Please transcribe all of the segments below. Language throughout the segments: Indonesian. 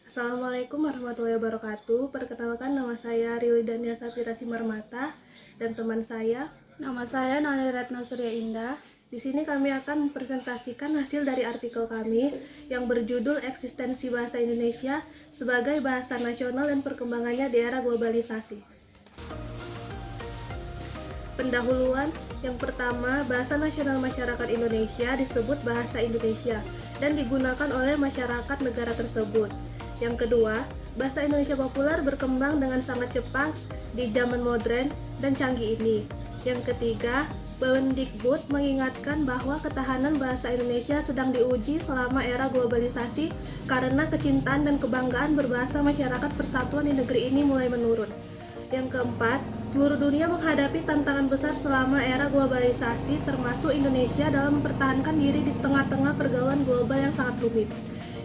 Assalamualaikum warahmatullahi wabarakatuh. Perkenalkan, nama saya Rili Dania Safira Simarmata dan teman saya. Nama saya Nani Retno Surya Indah. Di sini kami akan mempresentasikan hasil dari artikel kami yang berjudul Eksistensi Bahasa Indonesia sebagai Bahasa Nasional dan Perkembangannya di Era Globalisasi. Pendahuluan. Yang pertama, bahasa nasional masyarakat Indonesia disebut bahasa Indonesia dan digunakan oleh masyarakat negara tersebut. Yang kedua, bahasa Indonesia populer berkembang dengan sangat cepat di zaman modern dan canggih ini. Yang ketiga, Mendikbud mengingatkan bahwa ketahanan bahasa Indonesia sedang diuji selama era globalisasi karena kecintaan dan kebanggaan berbahasa masyarakat persatuan di negeri ini mulai menurun. Yang keempat, seluruh dunia menghadapi tantangan besar selama era globalisasi, termasuk Indonesia dalam mempertahankan diri di tengah-tengah pergaulan global yang sangat rumit.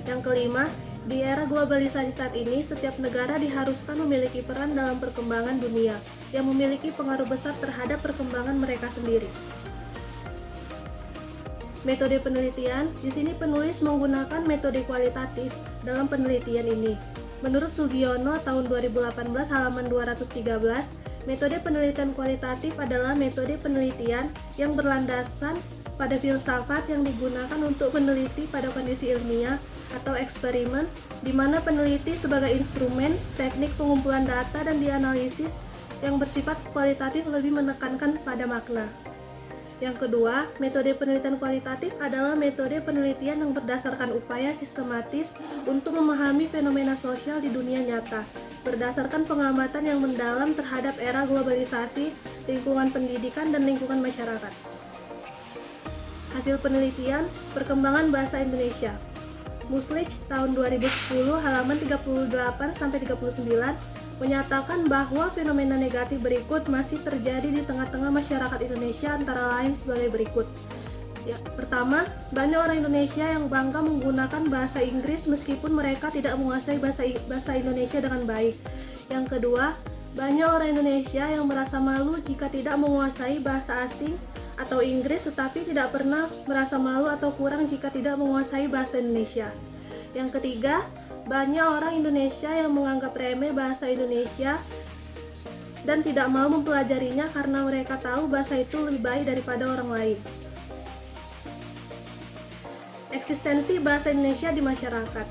Yang kelima, di era globalisasi saat ini, setiap negara diharuskan memiliki peran dalam perkembangan dunia yang memiliki pengaruh besar terhadap perkembangan mereka sendiri. Metode penelitian, di sini penulis menggunakan metode kualitatif dalam penelitian ini. Menurut Sugiono tahun 2018 halaman 213, metode penelitian kualitatif adalah metode penelitian yang berlandaskan pada filsafat yang digunakan untuk meneliti pada kondisi ilmiah atau eksperimen, di mana peneliti sebagai instrumen, teknik pengumpulan data dan dianalisis yang bersifat kualitatif lebih menekankan pada makna. Yang kedua, metode penelitian kualitatif adalah metode penelitian yang berdasarkan upaya sistematis untuk memahami fenomena sosial di dunia nyata, berdasarkan pengamatan yang mendalam terhadap era globalisasi, lingkungan pendidikan, dan lingkungan masyarakat. Hasil penelitian, perkembangan bahasa Indonesia. Muslich tahun 2010 halaman 38-39 menyatakan bahwa fenomena negatif berikut masih terjadi di tengah-tengah masyarakat Indonesia, antara lain sebagai berikut. Ya, pertama, banyak orang Indonesia yang bangga menggunakan bahasa Inggris meskipun mereka tidak menguasai bahasa Indonesia dengan baik. Yang kedua, banyak orang Indonesia yang merasa malu jika tidak menguasai bahasa asing atau Inggris, tetapi tidak pernah merasa malu atau kurang jika tidak menguasai bahasa Indonesia. Yang ketiga, banyak orang Indonesia yang menganggap remeh bahasa Indonesia dan tidak mau mempelajarinya karena mereka tahu bahasa itu lebih baik daripada orang lain. Eksistensi bahasa Indonesia di masyarakat.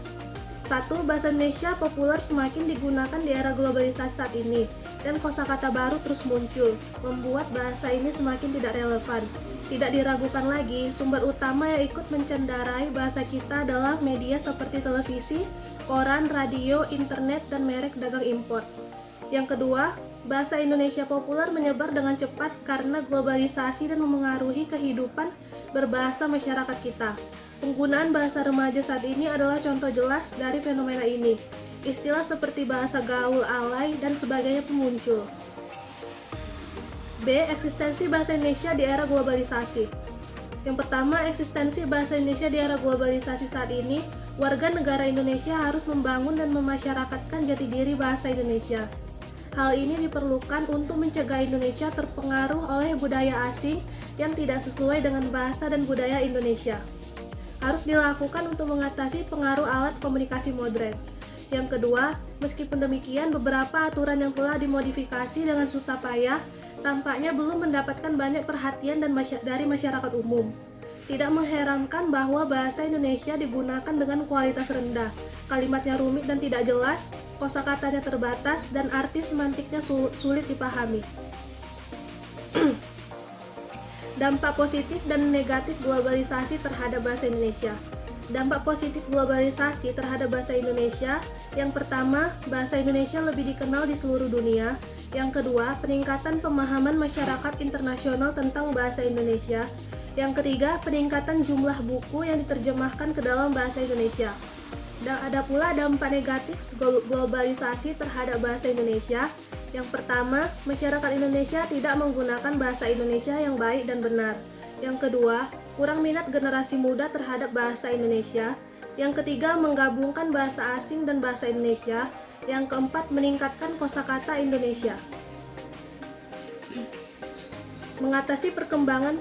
1. Bahasa Indonesia populer semakin digunakan di era globalisasi saat ini, dan kosakata baru terus muncul, membuat bahasa ini semakin tidak relevan. Tidak diragukan lagi, sumber utama yang ikut mencendarai bahasa kita adalah media seperti televisi, koran, radio, internet, dan merek dagang impor. Yang kedua, bahasa Indonesia populer menyebar dengan cepat karena globalisasi dan memengaruhi kehidupan berbahasa masyarakat kita. Penggunaan bahasa remaja saat ini adalah contoh jelas dari fenomena ini. Istilah seperti bahasa gaul, alay, dan sebagainya pun muncul. B. Eksistensi bahasa Indonesia di era globalisasi. Yang pertama, eksistensi bahasa Indonesia di era globalisasi saat ini, warga negara Indonesia harus membangun dan memasyarakatkan jati diri bahasa Indonesia. Hal ini diperlukan untuk mencegah Indonesia terpengaruh oleh budaya asing yang tidak sesuai dengan bahasa dan budaya Indonesia. Harus dilakukan untuk mengatasi pengaruh alat komunikasi modern. Yang kedua, meskipun demikian, beberapa aturan yang telah dimodifikasi dengan susah payah tampaknya belum mendapatkan banyak perhatian dari masyarakat umum. Tidak mengherankan bahwa bahasa Indonesia digunakan dengan kualitas rendah, kalimatnya rumit dan tidak jelas, kosakatanya terbatas, dan arti semantiknya sulit dipahami. Dampak positif dan negatif globalisasi terhadap bahasa Indonesia. Dampak positif globalisasi terhadap bahasa Indonesia. Yang pertama, bahasa Indonesia lebih dikenal di seluruh dunia. Yang kedua, peningkatan pemahaman masyarakat internasional tentang bahasa Indonesia. Yang ketiga, peningkatan jumlah buku yang diterjemahkan ke dalam bahasa Indonesia. Dan ada pula dampak negatif globalisasi terhadap bahasa Indonesia. Yang pertama, masyarakat Indonesia tidak menggunakan bahasa Indonesia yang baik dan benar. Yang kedua, kurang minat generasi muda terhadap bahasa Indonesia. Yang ketiga, menggabungkan bahasa asing dan bahasa Indonesia. Yang keempat, meningkatkan kosakata Indonesia. Mengatasi perkembangan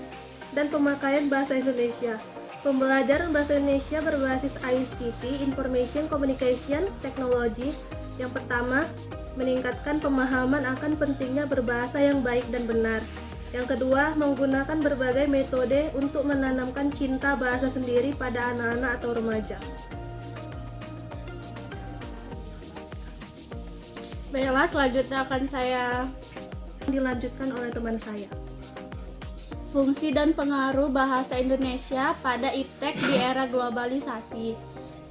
dan pemakaian bahasa Indonesia. Pembelajaran bahasa Indonesia berbasis ICT, Information Communication Technology. Yang pertama, meningkatkan pemahaman akan pentingnya berbahasa yang baik dan benar. Yang kedua, menggunakan berbagai metode untuk menanamkan cinta bahasa sendiri pada anak-anak atau remaja. Baiklah, selanjutnya akan saya Dilanjutkan oleh teman saya. fungsi dan pengaruh bahasa Indonesia pada iptek di era globalisasi.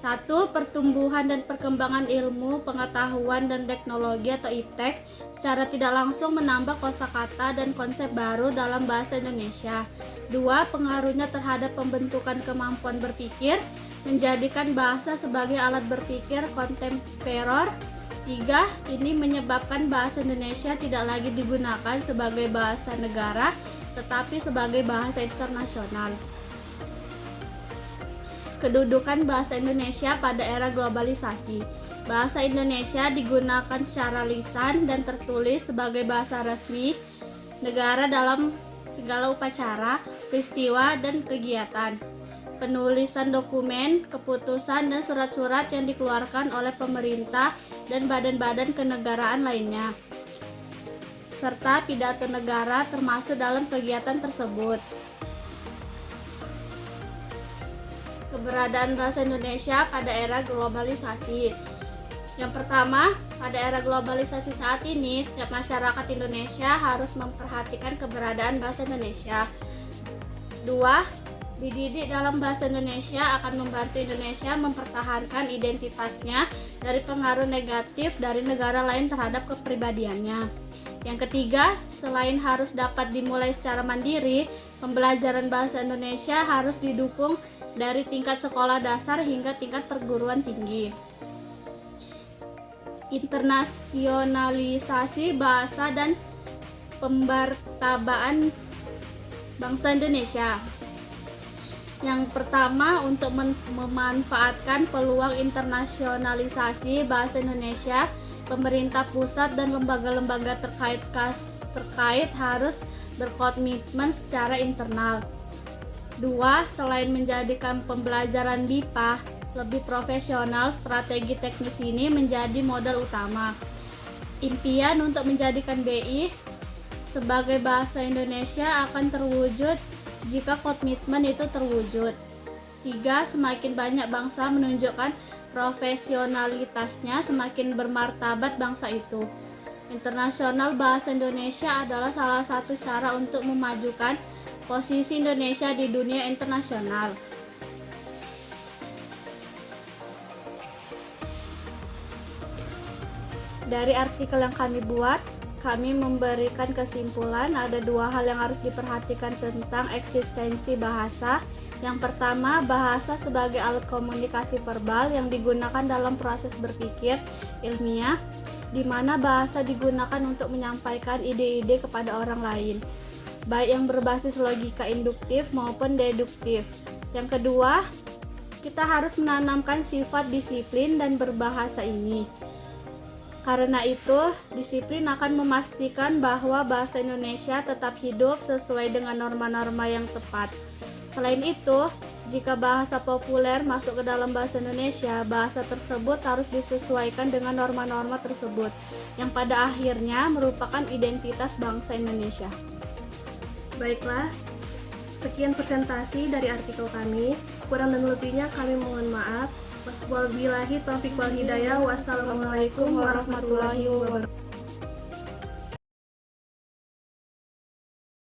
1. Pertumbuhan dan perkembangan ilmu, pengetahuan, dan teknologi atau iptek secara tidak langsung menambah kosakata dan konsep baru dalam bahasa Indonesia. 2. Pengaruhnya terhadap pembentukan kemampuan berpikir, menjadikan bahasa sebagai alat berpikir kontemporer. 3. Ini menyebabkan bahasa Indonesia tidak lagi digunakan sebagai bahasa negara, tetapi sebagai bahasa internasional. Kedudukan bahasa Indonesia pada era globalisasi. Bahasa Indonesia digunakan secara lisan dan tertulis sebagai bahasa resmi negara dalam segala upacara, peristiwa, dan kegiatan. Penulisan dokumen, keputusan, dan surat-surat yang dikeluarkan oleh pemerintah dan badan-badan kenegaraan lainnya, serta pidato negara termasuk dalam kegiatan tersebut. Keberadaan bahasa Indonesia pada era globalisasi. Yang pertama, pada era globalisasi saat ini, setiap masyarakat Indonesia harus memperhatikan keberadaan bahasa Indonesia. 2. Dididik dalam bahasa Indonesia akan membantu Indonesia mempertahankan identitasnya dari pengaruh negatif dari negara lain terhadap kepribadiannya. Yang ketiga, selain harus dapat dimulai secara mandiri, pembelajaran bahasa Indonesia harus didukung dari tingkat sekolah dasar hingga tingkat perguruan tinggi. Internasionalisasi bahasa dan pembartabaan bangsa Indonesia. Yang pertama, untuk memanfaatkan peluang internasionalisasi bahasa Indonesia, pemerintah pusat dan lembaga-lembaga terkait harus berkomitmen secara internal. 2. Selain menjadikan pembelajaran BIPA lebih profesional, strategi teknis ini menjadi modal utama. Impian untuk menjadikan BI sebagai bahasa Indonesia akan terwujud jika komitmen itu terwujud. 3. Semakin banyak bangsa menunjukkan profesionalitasnya, semakin bermartabat bangsa itu. Internasional bahasa Indonesia adalah salah satu cara untuk memajukan posisi Indonesia di dunia internasional. Dari artikel yang kami buat, kami memberikan kesimpulan ada dua hal yang harus diperhatikan tentang eksistensi bahasa. Yang pertama, bahasa sebagai alat komunikasi verbal yang digunakan dalam proses berpikir ilmiah, di mana bahasa digunakan untuk menyampaikan ide-ide kepada orang lain, baik yang berbasis logika induktif maupun deduktif. Yang kedua, kita harus menanamkan sifat disiplin dan berbahasa ini. Karena itu, disiplin akan memastikan bahwa bahasa Indonesia tetap hidup sesuai dengan norma-norma yang tepat. Selain itu, jika bahasa populer masuk ke dalam bahasa Indonesia, bahasa tersebut harus disesuaikan dengan norma-norma tersebut, yang pada akhirnya merupakan identitas bangsa Indonesia. Baiklah, sekian presentasi dari artikel kami. Kurang dan lebihnya kami mohon maaf. Wassalamualaikum warahmatullahi wabarakatuh.